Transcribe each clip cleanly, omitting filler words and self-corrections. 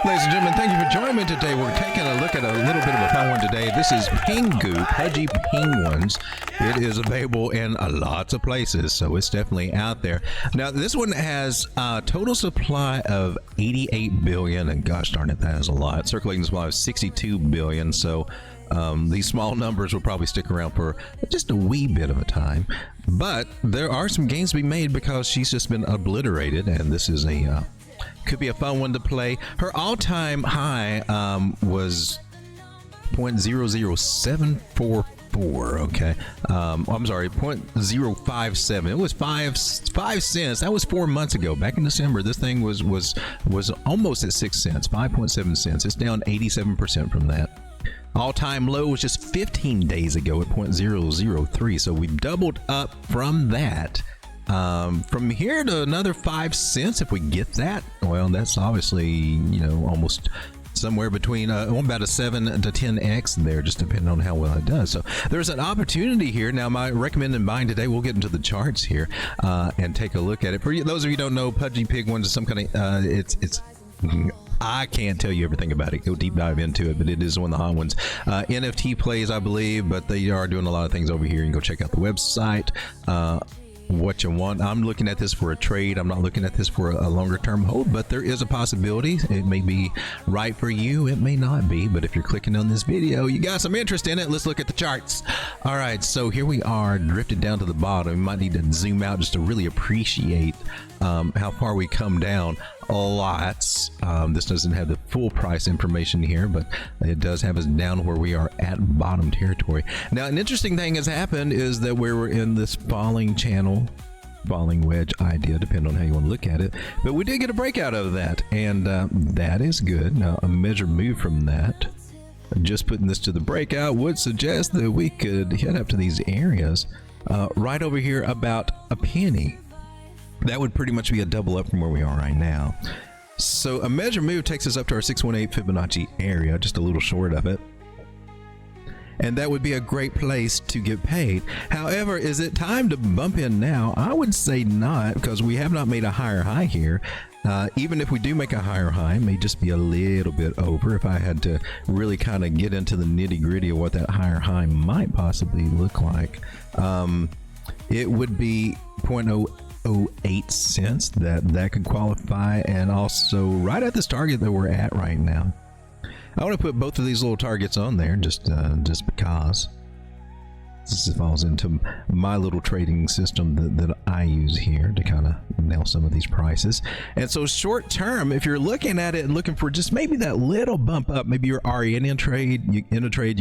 Ladies and gentlemen, thank you for joining me today. We're taking a look at a little bit of a fun one today. This is Pengu, Pudgy Penguins. It is available in lots of places, so it's definitely out there. Now, this one has a total supply of 88 billion, and gosh darn it, that is a lot. Circulating supply of 62 billion, so these small numbers will probably stick around for just a wee bit of a time. But there are some gains to be made because she's just been obliterated, and this is a could be a fun one to play. Her all-time high was 0.00744. Okay, I'm sorry, 0.057. It was 5 cents. That was 4 months ago. Back in December, this thing was almost at 6 cents, 5.7 cents. It's down 87% from that. All-time low was just 15 days ago at 0.003. So we doubled up from that. From here to another 5 cents, if we get that, well, that's obviously, you know, almost somewhere between about a 7 to 10x there, just depending on how well it does. So there's an opportunity here. Now, my recommended buying today, we'll get into the charts here and take a look at it. For those of you who don't know, Pudgy Penguins is some kind of it's I can't tell you everything about it. Go deep dive into it, but it is one of the hot ones. NFT plays, I believe, but they are doing a lot of things over here. You can go check out the website. What you want. I'm looking at this for a trade. I'm not looking at this for a longer term hold, but there is a possibility. It may be right for you. It may not be, but if you're clicking on this video, you got some interest in it. Let's look at the charts. All right, so here we are, drifted down to the bottom. We might need to zoom out just to really appreciate how far we come down. Lots. This doesn't have the full price information here, but it does have us down where we are at bottom territory. Now, an interesting thing has happened is that we were in this falling channel, falling wedge idea, depending on how you want to look at it, but we did get a breakout of that, and that is good. Now, a measured move from that, just putting this to the breakout, would suggest that we could head up to these areas right over here about a penny. That would pretty much be a double up from where we are right now. So a measure move takes us up to our 618 Fibonacci area, just a little short of it. And that would be a great place to get paid. However, is it time to bump in now? I would say not, because we have not made a higher high here. Even if we do make a higher high, it may just be a little bit over. If I had to really kind of get into the nitty gritty of what that higher high might possibly look like, it would be 0.008 cents that could qualify, and also right at this target that we're at right now. I want to put both of these little targets on there just because this falls into my little trading system that I use here to kind of nail some of these prices. And so short term, if you're looking at it and looking for just maybe that little bump up, maybe you're already in a trade, you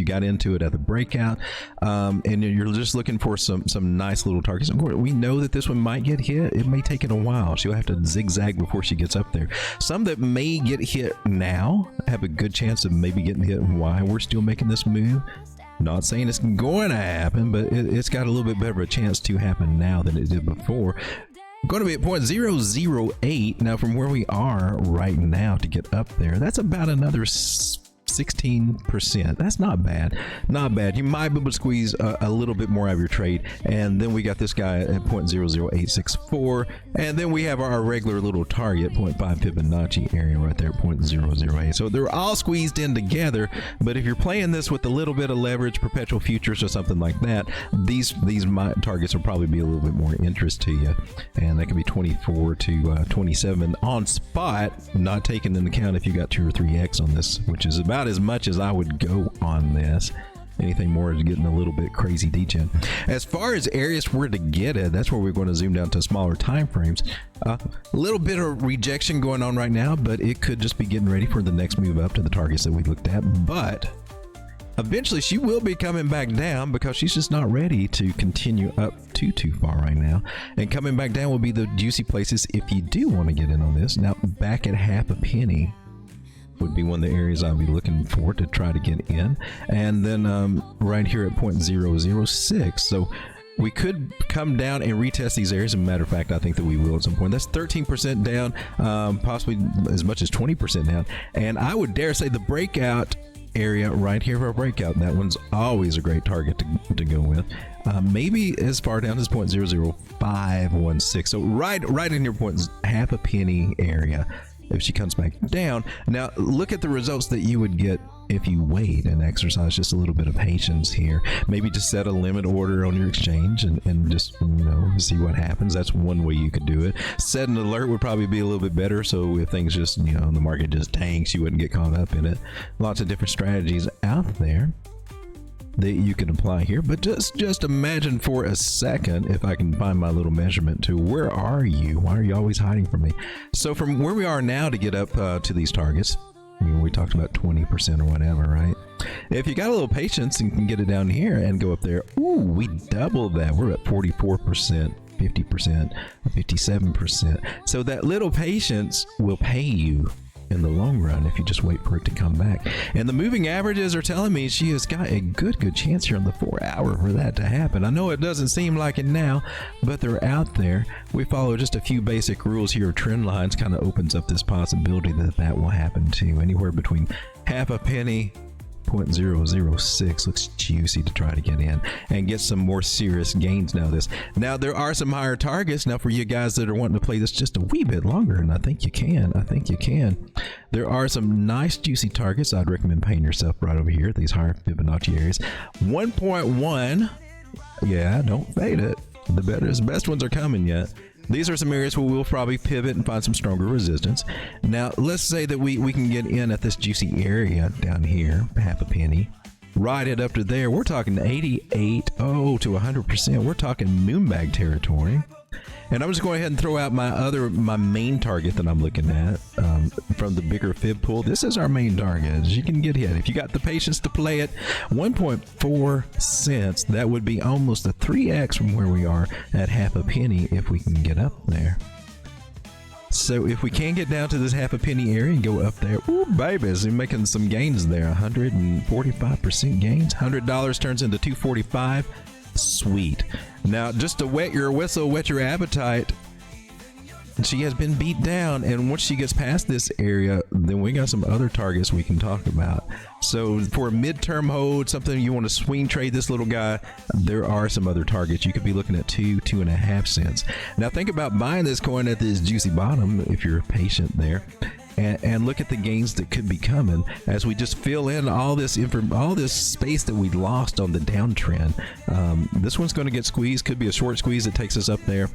got into it at the breakout, and you're just looking for some nice little targets. Of course, we know that this one might get hit. It may take it a while. She'll have to zigzag before she gets up there. Some that may get hit now have a good chance of maybe getting hit. Why we're still making this move? Not saying it's going to happen, but it's got a little bit better of a chance to happen now than it did before. We're going to be at 0.008. Now, from where we are right now to get up there, that's about another 16%. That's not bad. Not bad. You might be able to squeeze a little bit more out of your trade. And then we got this guy at 0.00864. And then we have our regular little target, 0.5 Fibonacci area right there, 0.008. So they're all squeezed in together. But if you're playing this with a little bit of leverage, perpetual futures or something like that, these targets will probably be a little bit more interest to you. And that could be 24 to 27 on spot, not taking into account if you got 2 or 3x on this, which is about as much as I would go on this. Anything more is getting a little bit crazy degen. As far as areas where to get it, that's where we're going to zoom down to smaller time frames. A little bit of rejection going on right now, but it could just be getting ready for the next move up to the targets that we looked at. But eventually she will be coming back down because she's just not ready to continue up too far right now. And coming back down will be the juicy places if you do want to get in on this. Now, back at half a penny would be one of the areas I'll be looking for to try to get in. And then right here at 0.006. So we could come down and retest these areas. As a matter of fact, I think that we will at some point. That's 13% down, possibly as much as 20% down. And I would dare say the breakout area right here for a breakout, that one's always a great target to go with. Maybe as far down as 0.00516. So right in your half a penny area if she comes back down. Now look at the results that you would get if you wait and exercise just a little bit of patience here. Maybe just set a limit order on your exchange and just, you know, see what happens. That's one way you could do it. Set an alert would probably be a little bit better, so if things just, you know, the market just tanks, you wouldn't get caught up in it. Lots of different strategies out there that you can apply here, but just imagine for a second, if I can find my little measurement tool, where are you? Why are you always hiding from me? So from where we are now to get up to these targets, I mean, we talked about 20% or whatever, right? If you got a little patience and can get it down here and go up there, ooh, we doubled that. We're at 44%, 50%, 57%. So that little patience will pay you in the long run if you just wait for it to come back. And the moving averages are telling me she has got a good chance here on the 4 hour for that to happen. I know it doesn't seem like it now, but they're out there. We follow just a few basic rules here. Trend lines kind of opens up this possibility that will happen too. Anywhere between half a penny, 0.006 looks juicy to try to get in and get some more serious gains now. Now there are some higher targets now for you guys that are wanting to play this just a wee bit longer, and I think you can. There are some nice juicy targets. I'd recommend paying yourself right over here at these higher Fibonacci areas. 1.1, yeah, don't fade it. The best ones are coming yet. These are some areas where we'll probably pivot and find some stronger resistance. Now, let's say that we can get in at this juicy area down here, half a penny. Ride it up to there. We're talking 88, to 100%. We're talking moonbag territory. And I'm just going ahead and throw out my main target that I'm looking at from the bigger fib pool. This is our main target. You can get hit if you got the patience to play it. 1.4 cents. That would be almost a 3x from where we are at half a penny if we can get up there. So if we can get down to this half a penny area and go up there, ooh, babies, we're making some gains there. 145% gains. $100 turns into $245. Sweet. Now, just to wet your whistle, wet your appetite, she has been beat down, and once she gets past this area, then we got some other targets we can talk about. So for a midterm hold, something you want to swing trade this little guy, there are some other targets. You could be looking at 2.5 cents. Now think about buying this coin at this juicy bottom if you're patient there. And look at the gains that could be coming as we just fill in all this space that we lost on the downtrend. This one's going to get squeezed. Could be a short squeeze that takes us up there.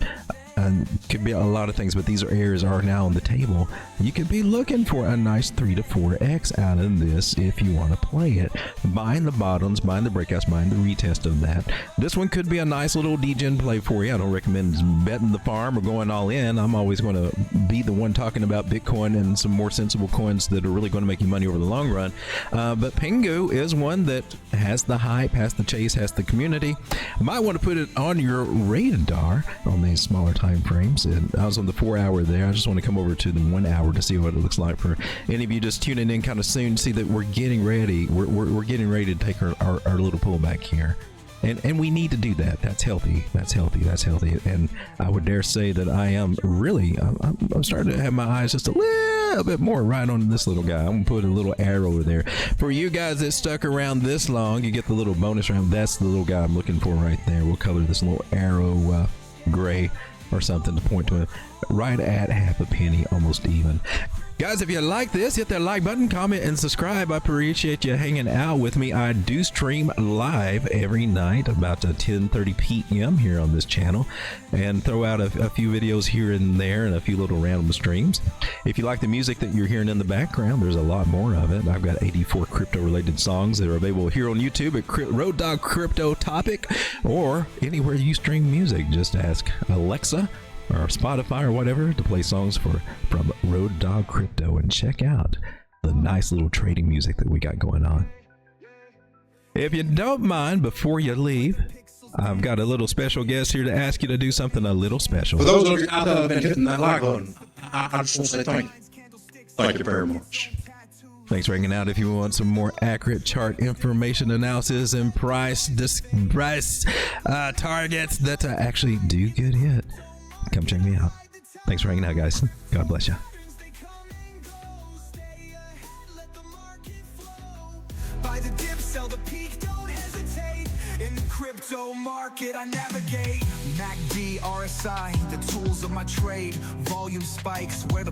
And could be a lot of things, but these areas are now on the table. You could be looking for a nice 3 to 4x out of this if you want to play it. Buying the bottoms, buying the breakouts, buying the retest of that. This one could be a nice little degen play for you. I don't recommend betting the farm or going all in. I'm always going to be the one talking about Bitcoin and some more sensible coins that are really going to make you money over the long run. But Pengu is one that has the hype, has the chase, has the community. Might want to put it on your radar on these smaller time frames. And I was on the 4 hour there. I just want to come over to the 1 hour to see what it looks like for any of you just tuning in kind of soon. See that we're getting ready. We're getting ready to take our little pullback here. And we need to do that. That's healthy. That's healthy. And I would dare say that I am really, I'm starting to have my eyes just a little bit more right on this little guy. I'm going to put a little arrow over there. For you guys that stuck around this long, you get the little bonus round. That's the little guy I'm looking for right there. We'll color this little arrow gray or something to point to it. Right at half a penny, almost even. Guys, if you like this, hit that like button, comment, and subscribe. I appreciate you hanging out with me. I do stream live every night about 10:30 p.m. here on this channel and throw out a few videos here and there and a few little random streams. If you like the music that you're hearing in the background, there's a lot more of it. I've got 84 crypto-related songs that are available here on YouTube at Road Dog Crypto Topic or anywhere you stream music. Just ask Alexa or Spotify or whatever to play songs from Road Dog Crypto and check out the nice little trading music that we got going on. If you don't mind, before you leave, I've got a little special guest here to ask you to do something a little special. For those of you out there that have been hitting that like button, I just want to say thank you. Thank you very much. Thanks for hanging out. If you want some more accurate chart information, analysis, and price targets that actually do get hit, come check me out. Thanks for hanging out, guys. God bless you. Buy the dip, sell the peak, don't hesitate. In the crypto market, I navigate. MACD, RSI, the tools of my trade. Volume spikes where the